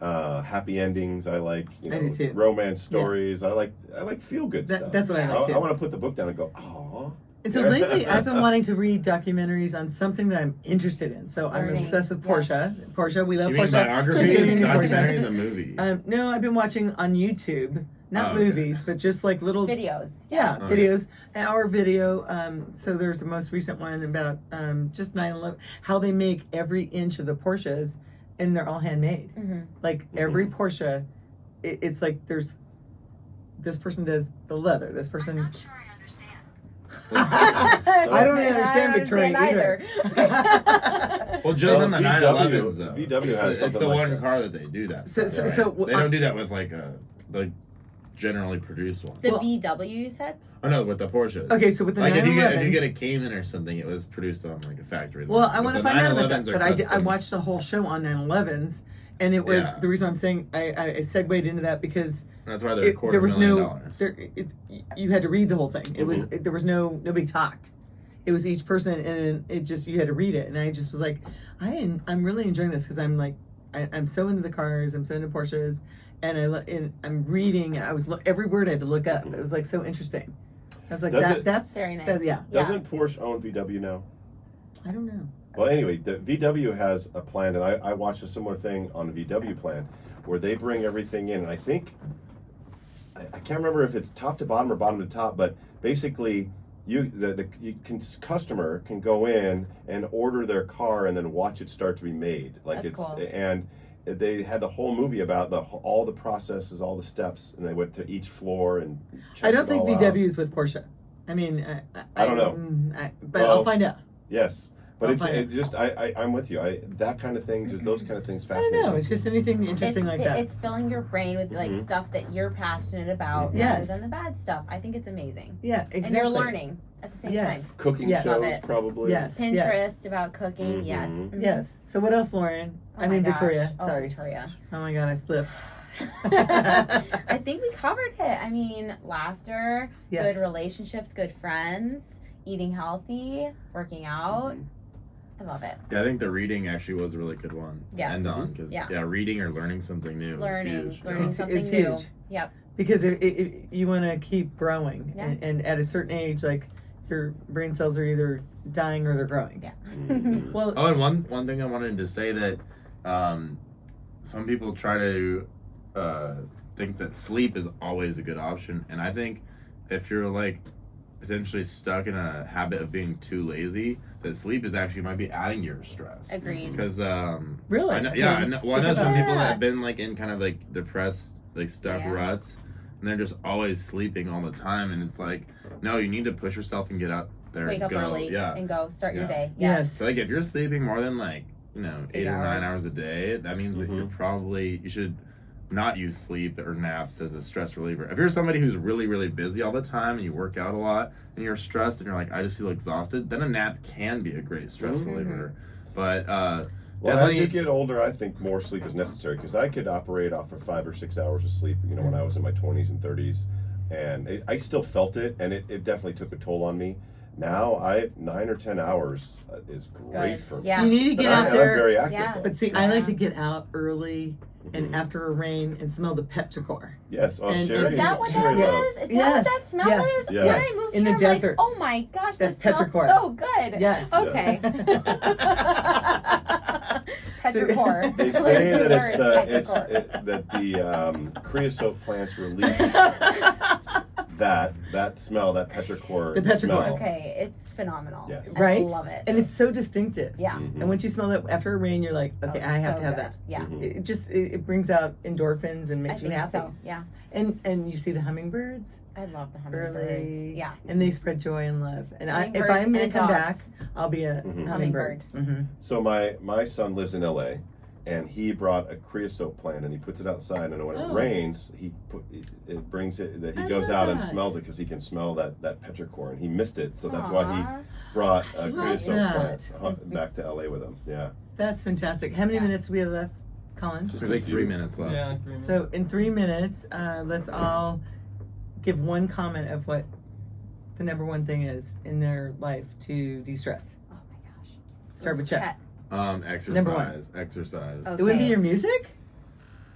like happy endings. I like I do too. romance stories. I like feel good stuff. That's what I like too. I want to put the book down and go, oh. And so lately, I've been wanting to read documentaries on something that I'm interested in. So I'm Learning. obsessed with Yeah. Portia. Portia, we love You mean Portia. biographies, She's getting into documentaries, Portia. and movies? No, I've been watching on YouTube, not Oh, okay. movies, but just like little Videos. Yeah, Okay. videos. Our video. So there's the most recent one about just 9/11. How they make every inch of the Porsches, and they're all handmade. Mm-hmm. Like every Porsche, it's like there's this person does the leather. This person. I don't understand Victoria either. Well, just Well, on the VW 911s, though. VW has It's something the like one that. car that they do that. So- with, so- right? so they don't do that with like the generally produced one. The Well- VW you said? Oh no, with the Porsches. Okay, so with the Like if you 911s. get a Cayman or something, it was produced on like a factory. Well, line. I But want to the find out about that, 911s are but I custom. watched a whole show on 911s, and it was Yeah. the reason I'm saying I segued into that because That's why they're there was no $250,000. you had to read the whole thing. It was Mm-hmm. there was nobody talked. It was each person, and it just you had to read it, and I just was like, I'm really enjoying this because I'm like I'm so into the cars, I'm so into Porsches, and I'm reading, and I was every word I had to look up. It was like so interesting. I was like Does that's Very nice. yeah. Doesn't Porsche own VW now? I don't know. Well, anyway, the VW has a plan, and I watched a similar thing on the VW plan where they bring everything in, and I think I can't remember if it's top to bottom or bottom to top, but basically customer can go in and order their car and then watch it start to be made. Like That's cool. And they had the whole movie about all the processes, all the steps, and they went to each floor and checked I don't it think all out. VW is with Porsche. I mean, I don't know. but Well, I'll find out. Yes. But I'll it's find it just I'm with you. That kind of thing, just those kind of things I fascinate don't know. me. It's just anything interesting like that. It's filling your brain with like Mhm. stuff that you're passionate about Yes. rather than the bad stuff. I think it's amazing. Yeah, exactly. And you're learning at the same time. Yes. Cooking Yes. shows Love it. probably. Yes. Pinterest Yes. about cooking, yes. Mhm. Mhm. Yes. So what else, Lauren? Oh I my mean gosh. Victoria. Oh, Sorry. Victoria. Oh my God, I slipped. I think we covered it. I mean, laughter, Yes. good relationships, good friends, eating healthy, working out. Mhm. I love it. Yeah, I think the reading actually was a really good one to Yes. end on because Yeah. reading or learning something new Learning, is huge. learning It's- something it's new. huge. Yep. Because you want to keep growing, Yeah. and at a certain age, like your brain cells are either dying or they're growing. Yeah. Mhm. Well, Oh, and one thing I wanted to say that some people try to think that sleep is always a good option, and I think if you're like potentially stuck in a habit of being too lazy, that sleep is actually might be adding to your stress. Agreed. Because really? I know, yeah, I know, well, I know Think some about people it. that have been like in kind of like depressed, like stuck Yeah. ruts, and they're just always sleeping all the time, and it's like, no, you need to push yourself and get out there Wake and up go. early Yeah. and go start your Yeah. day. Yes. So like if you're sleeping more than like 8 or 9 hours. hours a day, that means that you're probably you should not use sleep or naps as a stress reliever. If you're somebody who's really, really busy all the time and you work out a lot and you're stressed and you're like, I just feel exhausted, then a nap can be a great stress Mhm. reliever. But Well, definitely- as you get older, I think more sleep is necessary because I could operate off of 5 or 6 hours of sleep, when I was in my 20s and 30s. And I still felt it, and it definitely took a toll on me. Now, 9 or 10 hours is great Good. for me. Yeah. You need to But get I'm out there. very active, Yeah. though. But see, I like Yeah. to get out early and Mhm. after a rain and smell the petrichor. Yes, and- Sherry. Is that what Sherry that loves. is? Is that Yes. what that smell Yes. is? Yes. When I moved In the here, I'm desert. like, oh my gosh, That's that smells petrichor. so good. Yes. Okay. Petrichor. They say that it's Petrichor. the creosote plants release that smell, that petrichor The petrichor. smell. Okay, it's phenomenal. Yes. I Right? love it. And it's so distinctive. Yeah. Mhm. And once you smell that after a rain, you're like, okay, Oh, I have so to have good. that. Yeah. Mhm. It brings out endorphins and I makes you think happy. so. Yeah. And you see the hummingbirds I love the hummingbirds. early. Yeah. And they spread joy and love. And if Hummingbirds I'm gonna and come back, dogs. I'll be a Mhm. hummingbird. Mm-hmm. So my son lives in LA, and he brought a creosote plant and he puts it outside, and when it Oh. rains, it brings it that he goes love out and that. smells it because he can smell that petrichor, and he missed it, so that's why he Aw. brought a Love creosote that. plant back to LA with him. Yeah. That's fantastic. How many Yeah. minutes do we have left, Colin? Just there's a like few. 3 minutes left. Yeah, 3 minutes. So in 3 minutes, let's all give one comment of what the number one thing is in their life to de-stress. Oh my gosh. Start with Chet. Exercise. one. Exercise. Okay. It would be your music?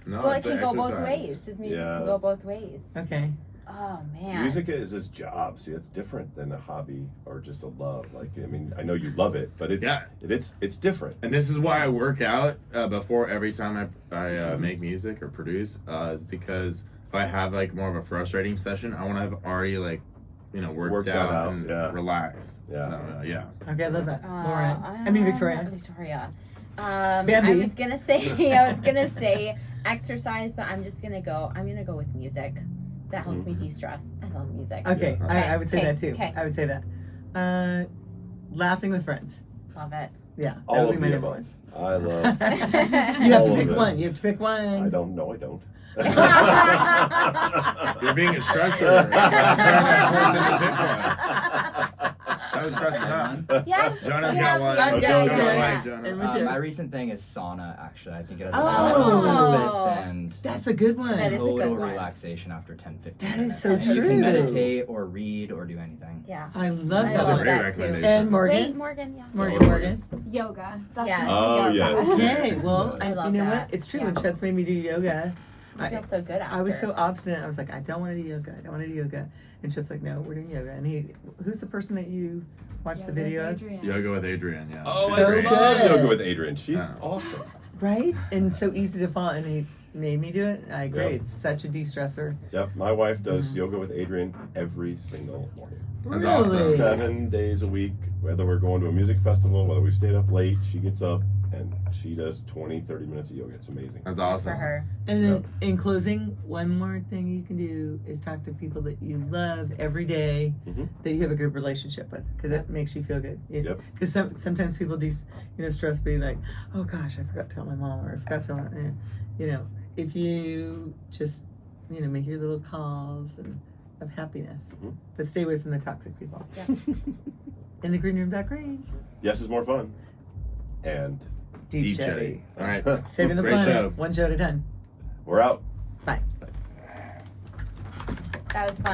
No, Well, it it's can go both exercise. ways. His music Yeah. can go both ways. Okay. Oh man. Music is his job. See, it's different than a hobby or just a love. Like, I mean, I know you love it, but it's Yeah. it's different. And this is why I work out before every time I make music or produce, is because if I have like more of a frustrating session, I want to have already like, worked Worked that out out, and yeah. relaxed. Yeah. So, yeah. Okay, I love that. Lauren. I mean Victoria. Victoria. Bambi. I was gonna say exercise, but I'm gonna go with music. That helps me de-stress. I love music. Okay, Yeah. I would say Okay, that too. okay. I would say that. Laughing with friends. Love it. Yeah, that All would of be my the number above. one. I love. You have All to of pick it. one. You have to pick one. I don't know. I don't. You're being a stressor. I'm trying to force him to pick one. I was stressing out. Yes. Jonah's yeah, got one. yeah, Okay, yeah, okay. yeah, Like yeah. Jonah. And with yours. My recent thing is sauna. Actually, I think it has a Oh. lot of benefits and That's a good one. That is a good total one. relaxation after 10-15 That is minutes. so You true. can meditate or read or do anything. Yeah. I love I that That's a love one. great that too. recommendation. And Morgan. Wait, Morgan. Yeah. Morgan. Yoga. Yeah. Oh, yoga. yes. Okay, well, I love you know that. what? It's true. Yeah. When Chet's made me do yoga, I feel so good after. I was so obstinate. I was like, I don't want to do yoga. I don't want to do yoga. And Chet's like, no, we're doing yoga. And who's the person that you watched the video of? Yoga with Adrian, yeah. Oh, So I good. love yoga with Adrian. She's Yeah. awesome. Right? And so easy to follow. And he made me do it. And I agree. Yep. It's such a de-stressor. Yep, my wife does Mhm. yoga with Adrian every single morning. That's awesome. Really? 7 days a week, whether we're going to a music festival, whether we've stayed up late, she gets up and she does 20-30 minutes of yoga. It's amazing. That's For awesome. her. And then in closing, one more thing you can do is talk to people that you love every day, Mhm. that you have a good relationship with, because it makes you feel good. Yep. Because sometimes people stress being like, oh gosh, I forgot to tell my mom, or I forgot to tell my, if you just, make your little calls and of happiness, Mhm. but stay away from the toxic people. Yeah. In the green room, Doc Rain. Yes is more fun. And Deep Jetty. Jetty. All right. Saving the Great planet, show. one show at a time. we're out. That was fun.